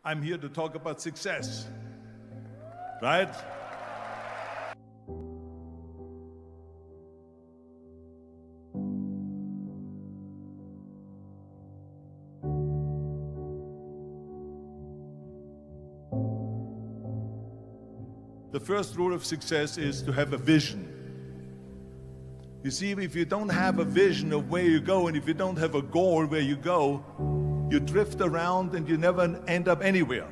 I'm here to talk about success, right? The first rule of success is to have a vision. You see, if you don't have a vision of where you go, and if you don't have a goal where you go, you drift around and you never end up anywhere.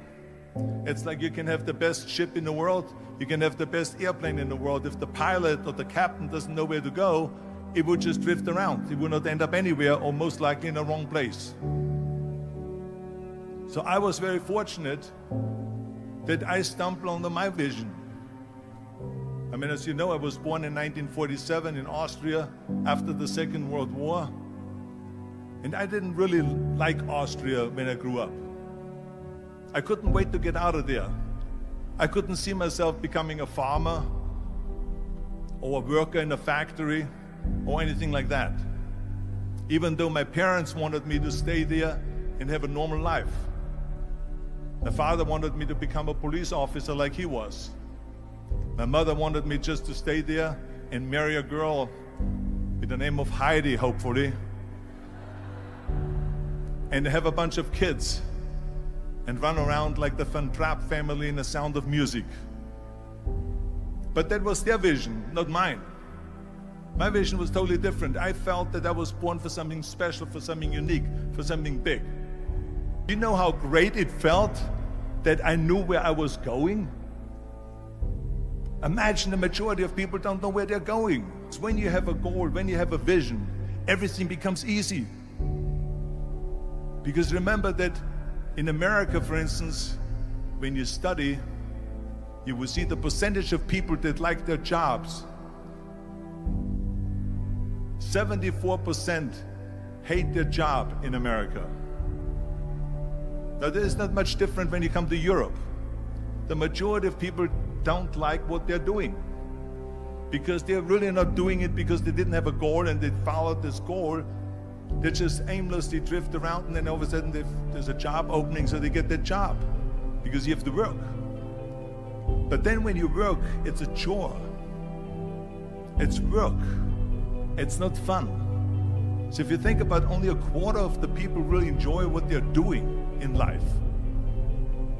It's like you can have the best ship in the world, you can have the best airplane in the world. If the pilot or the captain doesn't know where to go, it would just drift around. It would not end up anywhere, or most likely in the wrong place. So I was very fortunate that I stumbled on my vision. I mean, as you know, I was born in 1947 in Austria after the Second World War. And I didn't really like Austria when I grew up. I couldn't wait to get out of there. I couldn't see myself becoming a farmer or a worker in a factory or anything like that, even though my parents wanted me to stay there and have a normal life. My father wanted me to become a police officer like he was. My mother wanted me just to stay there and marry a girl with the name of Heidi, hopefully, and have a bunch of kids and run around like the Van Trapp family in The Sound of Music. But that was their vision, not mine. My vision was totally different. I felt that I was born for something special, for something unique, for something big. Do you know how great it felt that I knew where I was going? Imagine the majority of people don't know where they're going. It's when you have a goal, when you have a vision, everything becomes easy. Because remember that in America, for instance, when you study, you will see the percentage of people that like their jobs. 74% hate their job in America. Now, there is not much different when you come to Europe. The majority of people don't like what they're doing because they're really not doing it because they didn't have a goal and they followed this goal. They just aimlessly drift around, and then all of a sudden there's a job opening, so they get that job because you have to work. But then when you work, it's a chore. It's work. It's not fun. So if you think about, only a quarter of the people really enjoy what they're doing in life.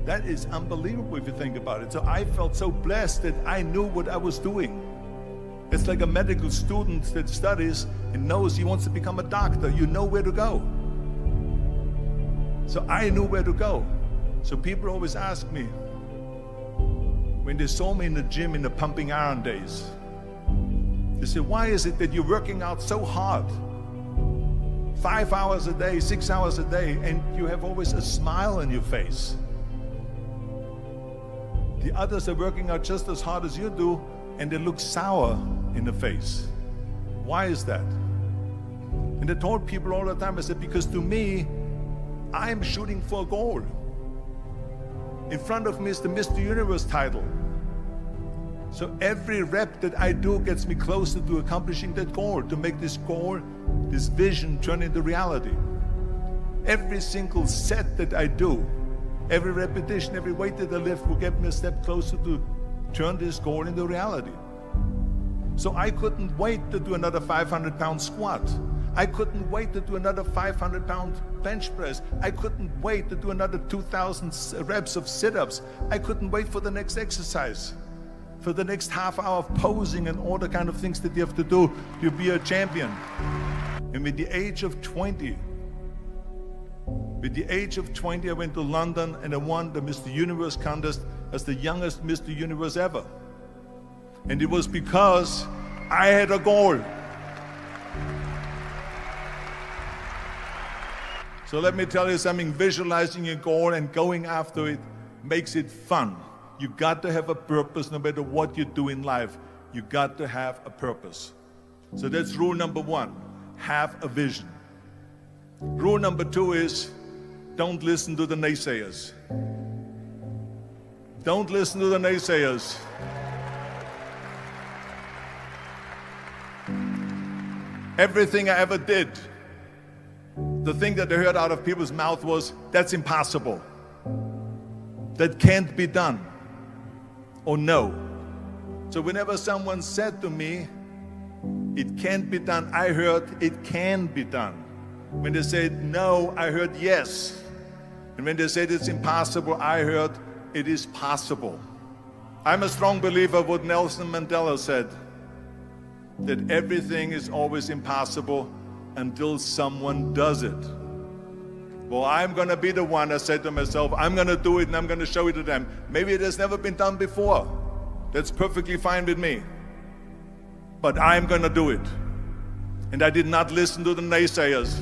That is unbelievable if you think about it. So I felt so blessed that I knew what I was doing. It's like a medical student that studies and knows he wants to become a doctor. You know where to go. So I knew where to go. So people always ask me, when they saw me in the gym in the pumping iron days, they say, why is it that you're working out so hard? 5 hours a day, 6 hours a day, and you have always a smile on your face. The others are working out just as hard as you do, and they look sour in the face. Why is that? And I told people all the time, I said, because to me, I'm shooting for a goal. In front of me is the Mr. Universe title. So every rep that I do gets me closer to accomplishing that goal, to make this goal, this vision, turn into reality. Every single set that I do, every repetition, every weight that I lift will get me a step closer to turn this goal into reality. So I couldn't wait to do another 500-pound squat. I couldn't wait to do another 500-pound bench press. I couldn't wait to do another 2,000 reps of sit-ups. I couldn't wait for the next exercise, for the next half hour of posing and all the kind of things that you have to do to be a champion. And with the age of 20, I went to London and I won the Mr. Universe contest as the youngest Mr. Universe ever. And it was because I had a goal. So let me tell you something, visualizing a goal and going after it makes it fun. You got to have a purpose no matter what you do in life. You got to have a purpose. So that's rule number one, have a vision. Rule number two is, don't listen to the naysayers. Don't listen to the naysayers. Everything I ever did, the thing that I heard out of people's mouth was, that's impossible. that can't be done or no. So whenever someone said to me, it can't be done, I heard it can be done. When they said no, I heard yes. And when they said it's impossible, I heard it is possible. I'm a strong believer of what Nelson Mandela said, that everything is always impossible until someone does it. Well, I'm going to be the one, I said to myself, I'm going to do it and I'm going to show it to them. Maybe it has never been done before. That's perfectly fine with me. But I'm going to do it. And I did not listen to the naysayers.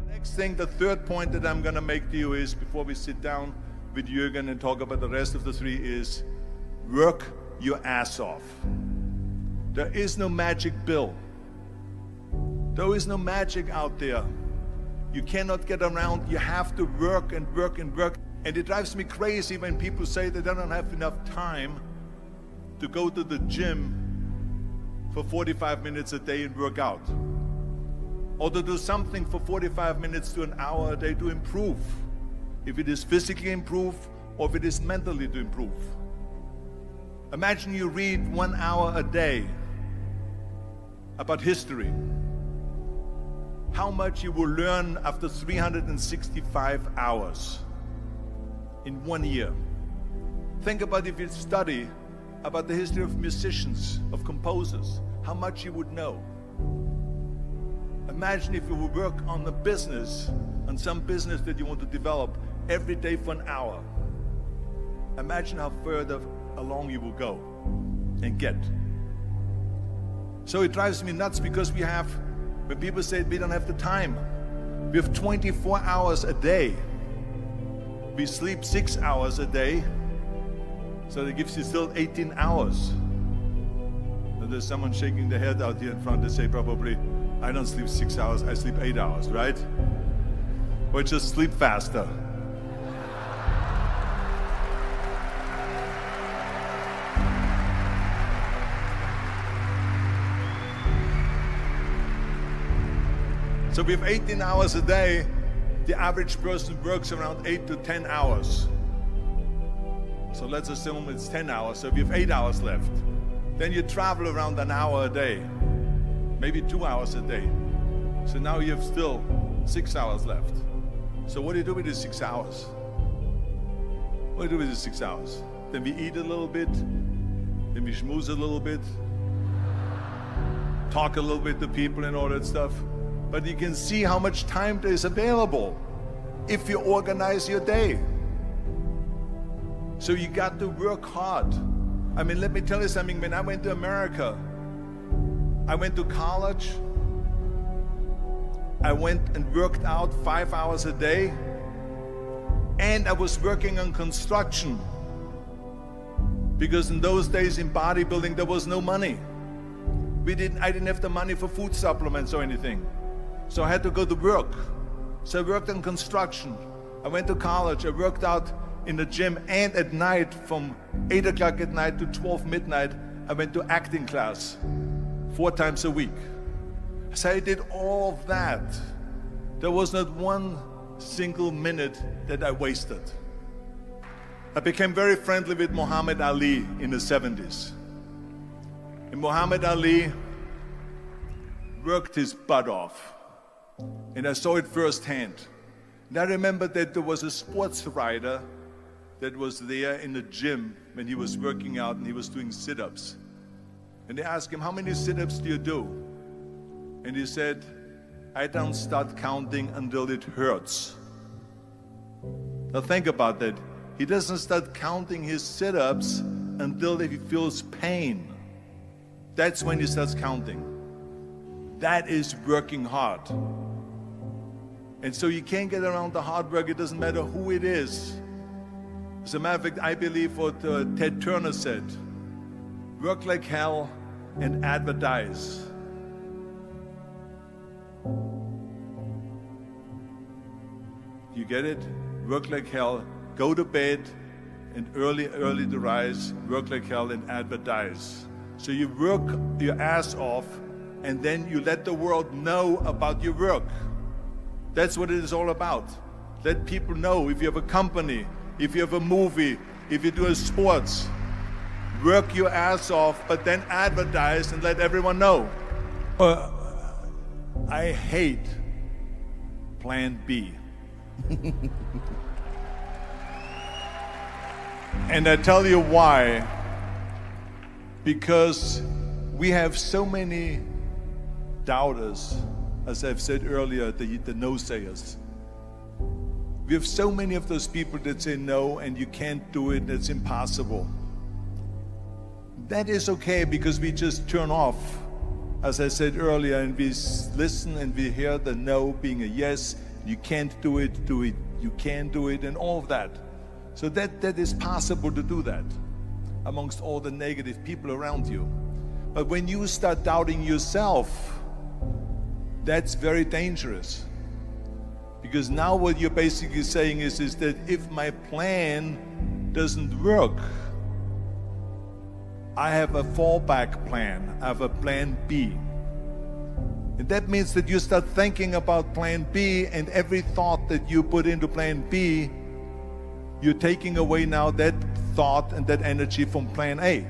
The next thing, the third point that I'm going to make to you is, before we sit down with Jürgen and talk about the rest of the three, is work your ass off. There is no magic pill. There is no magic out there. You cannot get around. You have to work and work and work. And it drives me crazy when people say they don't have enough time to go to the gym for 45 minutes a day and work out. Or to do something for 45 minutes to an hour a day to improve. If it is physically improve or if it is mentally to improve. Imagine you read 1 hour a day about history. How much you will learn after 365 hours in 1 year. Think about if you study about the history of musicians, of composers, how much you would know. Imagine if you would work on a business, on some business that you want to develop every day for an hour. Imagine how further along you will go and get. So it drives me nuts because when people say we don't have the time, we have 24 hours a day. We sleep 6 hours a day, so that gives you still 18 hours. And there's someone shaking their head out here in front. They say probably, I don't sleep 6 hours, I sleep 8 hours, right? Or just sleep faster. So we have 18 hours a day. The average person works around 8 to 10 hours. So let's assume it's 10 hours, so we have 8 hours left. Then you travel around an hour a day, maybe 2 hours a day. So now you have still 6 hours left. So what do you do with the 6 hours? What do you do with the 6 hours? Then we eat a little bit, then we schmooze a little bit, talk a little bit to people and all that stuff. But you can see how much time there is available if you organize your day. So you got to work hard. I mean, let me tell you something. When I went to America, I went to college. I went and worked out 5 hours a day. And I was working on construction. Because in those days in bodybuilding, there was no money. I didn't have the money for food supplements or anything. So I had to go to work. So I worked on construction. I went to college. I worked out in the gym, and at night from 8 o'clock at night to 12 midnight, I went to acting class 4 times a week. So I did all of that. There was not one single minute that I wasted. I became very friendly with Muhammad Ali in the 70s. And Muhammad Ali worked his butt off. And I saw it firsthand. And I remember that there was a sports writer that was there in the gym when he was working out and he was doing sit-ups. And they asked him, how many sit-ups do you do? And he said, I don't start counting until it hurts. Now think about that. He doesn't start counting his sit-ups until he feels pain. That's when he starts counting. That is working hard. And so you can't get around the hard work. It doesn't matter who it is. As a matter of fact, I believe what Ted Turner said, work like hell and advertise. You get it? Work like hell, go to bed, and early to rise, work like hell and advertise. So you work your ass off, and then you let the world know about your work. That's what it is all about. Let people know. If you have a company, if you have a movie, if you do a sports, work your ass off, but then advertise and let everyone know. I hate Plan B. And I tell you why. Because we have so many doubters, as I've said earlier, the no-sayers. We have so many of those people that say no and you can't do it, it's impossible. That is okay because we just turn off, as I said earlier, and we listen and we hear the no being a yes. You can't do it, you can do it, and all of that. So that is possible to do that amongst all the negative people around you. But when you start doubting yourself, that's very dangerous. Because now what you're basically saying is that if my plan doesn't work, I have a fallback plan, I have a plan B. And that means that you start thinking about plan B, and every thought that you put into plan B, you're taking away now that thought and that energy from plan A.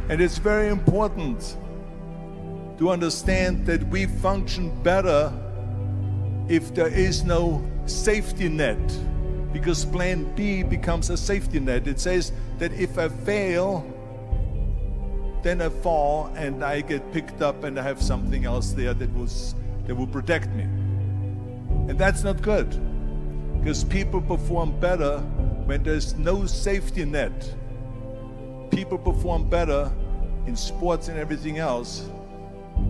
And it's very important to understand that we function better if there is no safety net, because plan B becomes a safety net. It says that if I fail, then I fall and I get picked up and I have something else there that will protect me. And that's not good, because people perform better when there's no safety net. People perform better in sports and everything else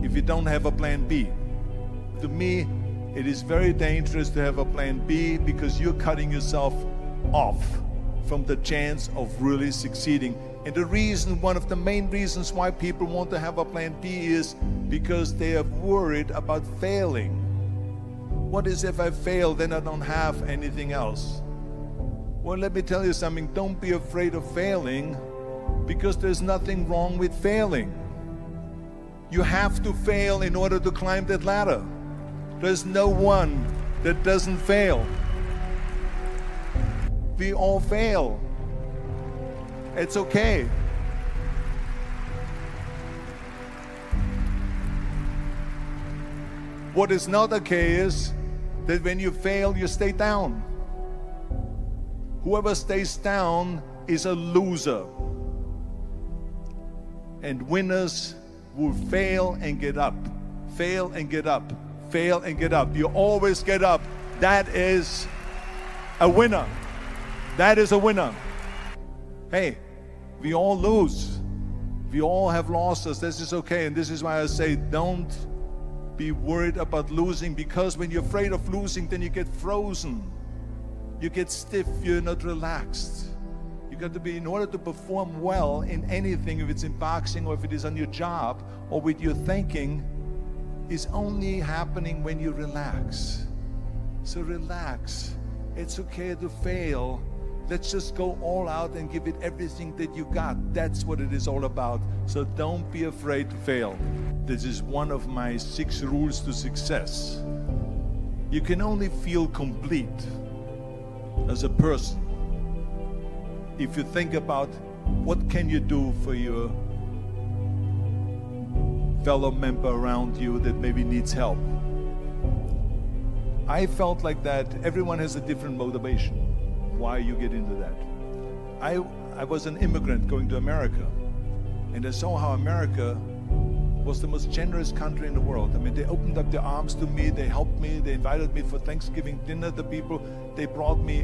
if you don't have a plan B. To me, it is very dangerous to have a plan B, because you're cutting yourself off from the chance of really succeeding. And the reason, one of the main reasons why people want to have a plan B is because they are worried about failing. What is if I fail, then I don't have anything else? Well, let me tell you something. Don't be afraid of failing, because there's nothing wrong with failing. You have to fail in order to climb that ladder. There's no one that doesn't fail. We all fail. It's okay. What is not okay is that when you fail, you stay down. Whoever stays down is a loser. And winners will fail and get up, fail and get up, fail and get up. You always get up. That is a winner. That is a winner. Hey, we all lose. We all have losses. This is okay. And this is why I say don't be worried about losing, because when you're afraid of losing, then you get frozen. You get stiff. You're not relaxed. You got to be, in order to perform well in anything, if it's in boxing or if it is on your job or with your thinking, is only happening when you relax. So relax. It's okay to fail. Let's just go all out and give it everything that you got. That's what it is all about. So don't be afraid to fail. This is one of my 6 rules to success. You can only feel complete as a person if you think about what can you do for your fellow member around you that maybe needs help. I felt like that. Everyone has a different motivation why you get into that. I was an immigrant going to America, and I saw how America was the most generous country in the world. I mean, they opened up their arms to me, they helped me, they invited me for Thanksgiving dinner. The people, they brought me,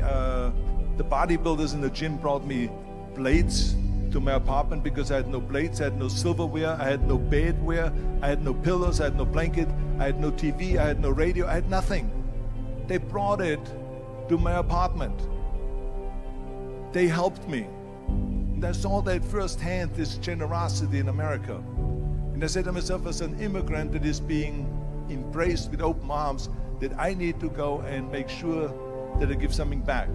the bodybuilders in the gym brought me plates to my apartment because I had no plates, I had no silverware, I had no bedware, I had no pillows, I had no blanket, I had no TV, I had no radio, I had nothing. They brought it to my apartment. They helped me. And I saw that firsthand, this generosity in America. And I said to myself, as an immigrant that is being embraced with open arms, that I need to go and make sure that I give something back.